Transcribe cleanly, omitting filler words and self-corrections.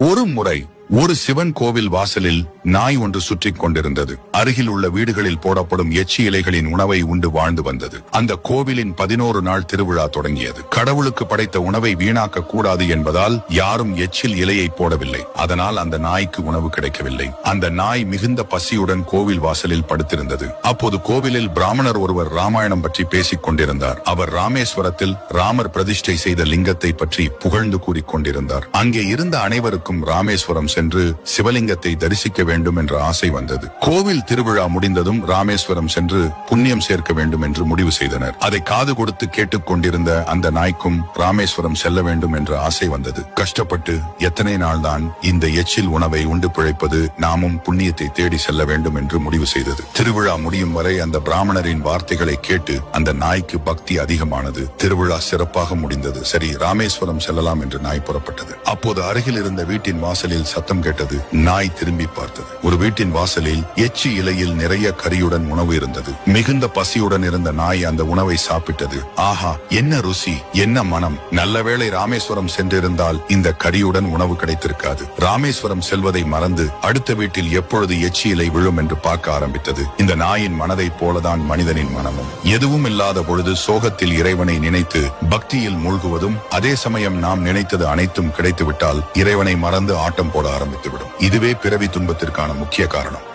ஒரு முறை ஒரு சிவன் கோவில் வாசலில் நாய் ஒன்று சுற்றிக் கொண்டிருந்தது. அருகில் உள்ள வீடுகளில் போடப்படும் எச்சி இலைகளின் உணவை உண்டு வாழ்ந்து வந்தது. அந்த கோவிலின் 11 நாள் திருவிழா தொடங்கியது. கடவுளுக்கு படைத்த உணவை வீணாக்க கூடாது என்பதால் யாரும் எச்சில் இலையை போடவில்லை. அதனால் அந்த நாய்க்கு உணவு கிடைக்கவில்லை. அந்த நாய் மிகுந்த பசியுடன் கோவில் வாசலில் படுத்திருந்தது. அப்போது கோவிலில் பிராமணர் ஒருவர் ராமாயணம் பற்றி பேசிக் கொண்டிருந்தார். அவர் ராமேஸ்வரத்தில் ராமர் பிரதிஷ்டை செய்த லிங்கத்தை பற்றி புகழ்ந்து கூறிக்கொண்டிருந்தார். அங்கே இருந்த அனைவருக்கும் ராமேஸ்வரம் சென்று சிவலிங்கத்தை தரிசிக்க வேண்டும் என்ற ஆசை வந்தது. கோவில் திருவிழா முடிந்ததும் ராமேஸ்வரம் சென்று புண்ணியம் சேர்க்க வேண்டும் என்று முடிவு செய்தனர். அதை காது கொடுத்து கேட்டுக் கொண்டிருந்த அந்த நாய்க்கும் ராமேஸ்வரம் செல்ல வேண்டும் என்ற ஆசை வந்தது. கஷ்டப்பட்டு எத்தனை நாள் தான் இந்த எச்சில் உணவை உண்டு பிழைப்பது, நாமும் புண்ணியத்தை தேடி செல்ல வேண்டும் என்று முடிவு செய்தது. திருவிழா முடியும் வரை அந்த பிராமணரின் வார்த்தைகளை கேட்டு அந்த நாய்க்கு பக்தி அதிகமானது. திருவிழா சிறப்பாக முடிந்தது. சரி, ராமேஸ்வரம் செல்லலாம் என்று நாய் புறப்பட்டது. அப்போது அருகில் இருந்த வீட்டின் வாசலில் சத்தம் கேட்டது. நாய் திரும்பி பார்த்தது. ஒரு வீட்டின் வாசலில் எச்சி இலையில் நிறைய கறியுடன் உணவு இருந்தது. மிகுந்த பசியுடன் இருந்த நாய் அந்த உணவை சாப்பிட்டது. ஆஹா, என்ன ருசி, என்ன மனம்! நல்லவேளை ராமேஸ்வரம் சென்றிருந்தால் இந்த கறியுடன் உணவு கிடைத்திருக்காது. ராமேஸ்வரம் செல்வதை மறந்து அடுத்த வீட்டில் எப்பொழுது எச்சி இலை விழும் என்று பார்க்க ஆரம்பித்தது. இந்த நாயின் மனதைப் போலதான் மனிதனின் மனமும். எதுவும் இல்லாத பொழுது சோகத்தில் இறைவனை நினைத்து பக்தியில் மூழ்குவதும், அதே சமயம் நாம் நினைத்தது அனைத்தும் கிடைத்துவிட்டால் இறைவனை மறந்து ஆட்டம் போட ஆரம்பித்துவிடும். இதுவே பிறவி துன்பத்திற்கான முக்கிய காரணம்.